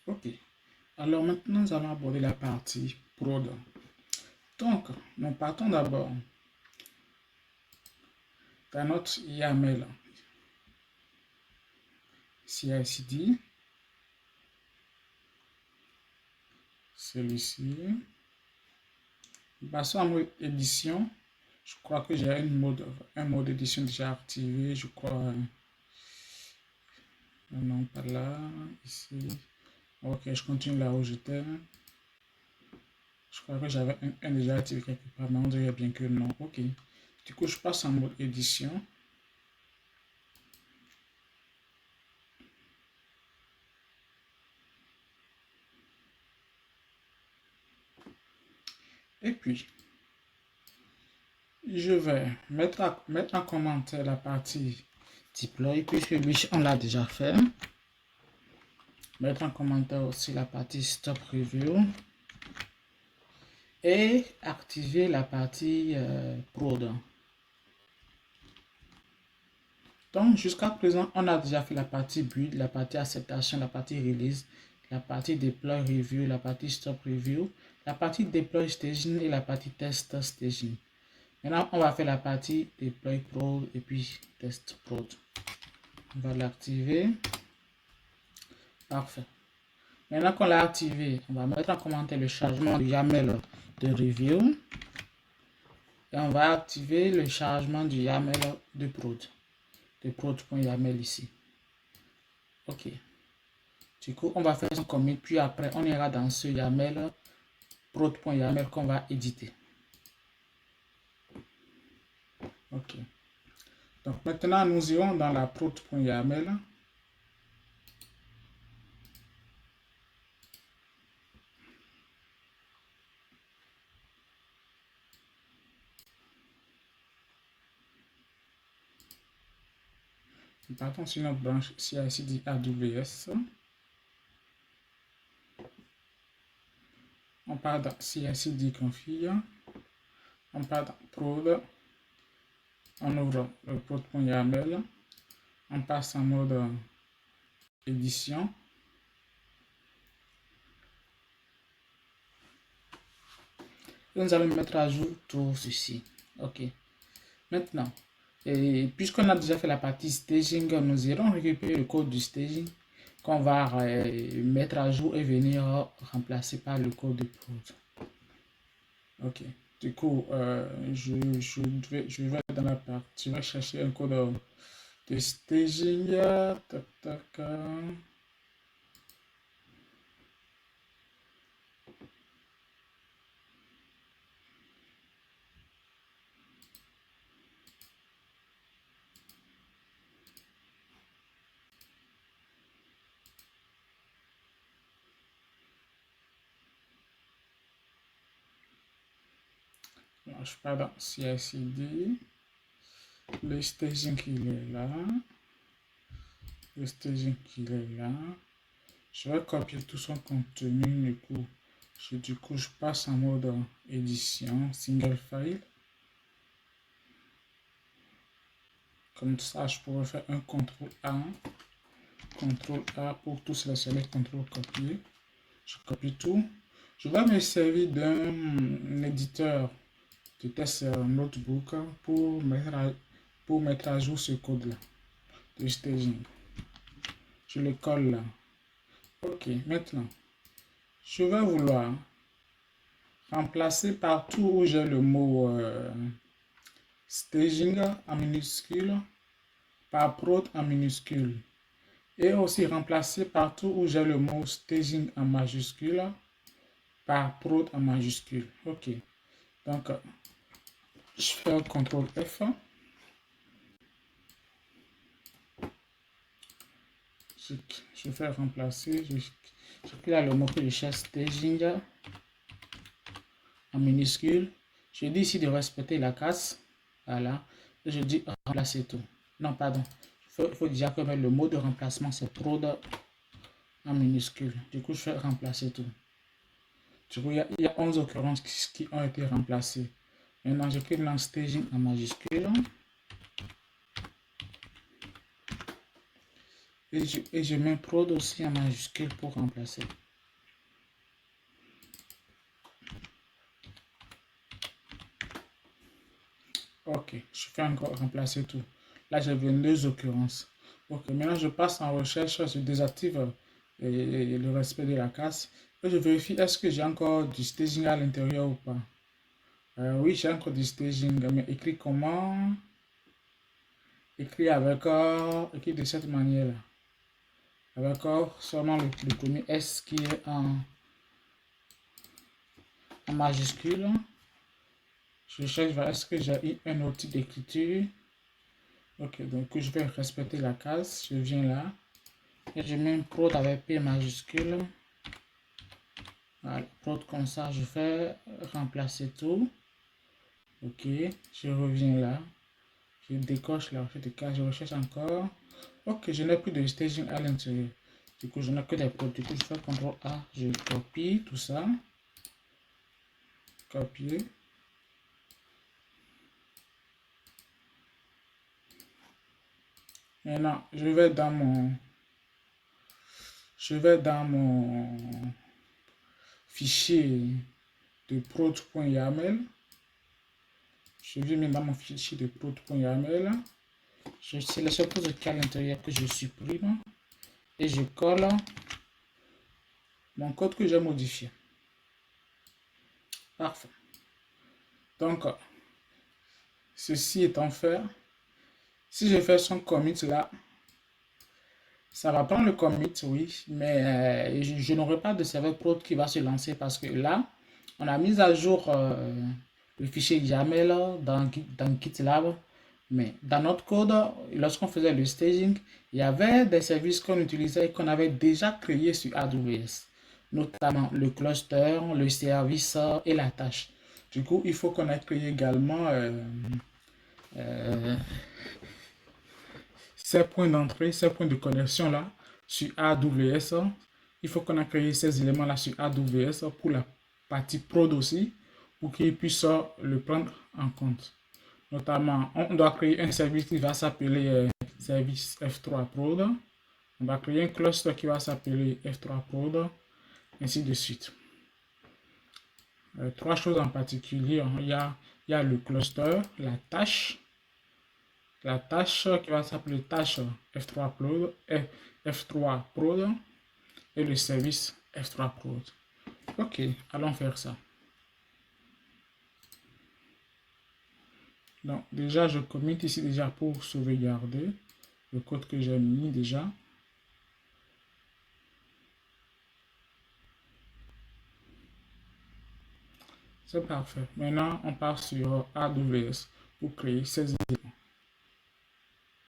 Ok. Alors maintenant, nous allons aborder la partie prod. Donc, nous partons d'abord dans notre YAML CI/CD. Celui-ci. Passons à mode édition. Je crois que j'ai un mode édition déjà activé. Je crois. Non, pas là. Ici. Ok, je continue là où j'étais. Je crois que j'avais un déjà activé quelque part, mais on dirait bien que non. Ok. Du coup, je passe en mode édition. Et puis, je vais mettre en commentaire la partie deploy, puisque lui, on l'a déjà fait. Mettre en commentaire aussi la partie stop review. Et activer la partie prod. Donc, jusqu'à présent, on a déjà fait la partie build, la partie acceptation, la partie release, la partie deploy review, la partie stop review, la partie deploy staging et la partie test staging. Maintenant, on va faire la partie deploy prod et puis test prod. On va l'activer. Parfait. Maintenant qu'on l'a activé, on va mettre en commentaire le chargement du YAML de review. Et on va activer le chargement du YAML de prod. De prod.yaml ici. Ok. Du coup, on va faire son commit, puis après, on ira dans ce YAML, prod.yaml qu'on va éditer. Ok. Donc maintenant, nous irons dans la prod.yaml. Nous partons sur notre branche CI/CD AWS. On part dans CI/CD config. On part dans prod. On ouvre le prod.yaml. On passe en mode édition. Et nous allons mettre à jour tout ceci. Ok. Maintenant, puisqu'on a déjà fait la partie staging, nous irons récupérer le code du staging qu'on va mettre à jour et venir remplacer par le code de prod. Ok. Du coup, je vais dans la partie, je vais chercher un code de staging. Tac, tac. Je pars dans CI/CD. Le staging il est là. Le staging il est là. Je vais copier tout son contenu. Du coup, je passe en mode édition, single file. Comme ça, je pourrais faire un CTRL A pour tout sélectionner, CTRL copier. Je copie tout. Je vais me servir d'un éditeur de test notebook pour mettre à jour ce code-là de staging. Je le colle là. Ok, maintenant, je vais vouloir remplacer partout où j'ai le mot staging en minuscule par prod en minuscule. Et aussi remplacer partout où j'ai le mot staging en majuscule par prod en majuscule. Ok. Donc, je fais un CTRL F. Je fais remplacer. Je clique là le mot que je cherche staging en minuscule. Je dis ici de respecter la case. Voilà. Et je dis remplacer tout. Non, pardon. Il faut déjà que le mot de remplacement c'est prod en minuscule. Du coup, je fais remplacer tout. Du coup, il y a 11 occurrences qui ont été remplacées. Maintenant, je clique dans staging en majuscule. Et je mets prod aussi en majuscule pour remplacer. Ok, je fais encore remplacer tout. Là, j'ai 22 occurrences. Ok, maintenant je passe en recherche, je désactive le respect de la case. Et je vérifie est-ce que j'ai encore du staging à l'intérieur ou pas. Oui, j'ai encore du staging, mais écrit comment? Écrit avec, écrit de cette manière-là. Avec seulement le premier S qui est en majuscule. Je cherche, est-ce que j'ai un outil d'écriture? Ok, donc je vais respecter la case. Je viens là. Et je mets une prod avec P majuscule. Voilà, prod comme ça. Je fais remplacer tout. Ok, je reviens là. Je décoche la recherche de case. Je recherche encore. Ok, je n'ai plus de staging à l'intérieur. Du coup, je n'ai que des prods. Du coup, je fais CTRL A. Je copie tout ça. Copier. Maintenant, je vais dans mon fichier de prod.yaml. Je viens dans mon fichier de prod.yaml. Je sélectionne tout ce qu'il y a à l'intérieur que je supprime. Et je colle mon code que j'ai modifié. Parfait. Donc, ceci étant fait, si je fais son commit là, ça va prendre le commit, oui, mais je n'aurai pas de serveur prod qui va se lancer parce que là, on a mis à jour le fichier YAML dans GitLab, mais dans notre code, lorsqu'on faisait le staging, il y avait des services qu'on utilisait et qu'on avait déjà créés sur AWS, notamment le cluster, le service et la tâche. Du coup, il faut qu'on ait créé également euh, ces points d'entrée, ces points de connexion là sur AWS. Il faut qu'on ait créé ces éléments là sur AWS pour la partie prod aussi, pour qu'ils puissent le prendre en compte. Notamment, on doit créer un service qui va s'appeler service F3 Prod. On va créer un cluster qui va s'appeler F3 Prod, ainsi de suite. Trois choses en particulier, il y a le cluster, la tâche qui va s'appeler tâche F3 Prod, F3 Prod et le service F3 Prod. Ok, allons faire ça. Donc déjà, je commit ici déjà pour sauvegarder le code que j'ai mis déjà. C'est parfait. Maintenant, on part sur AWS pour créer ces éléments.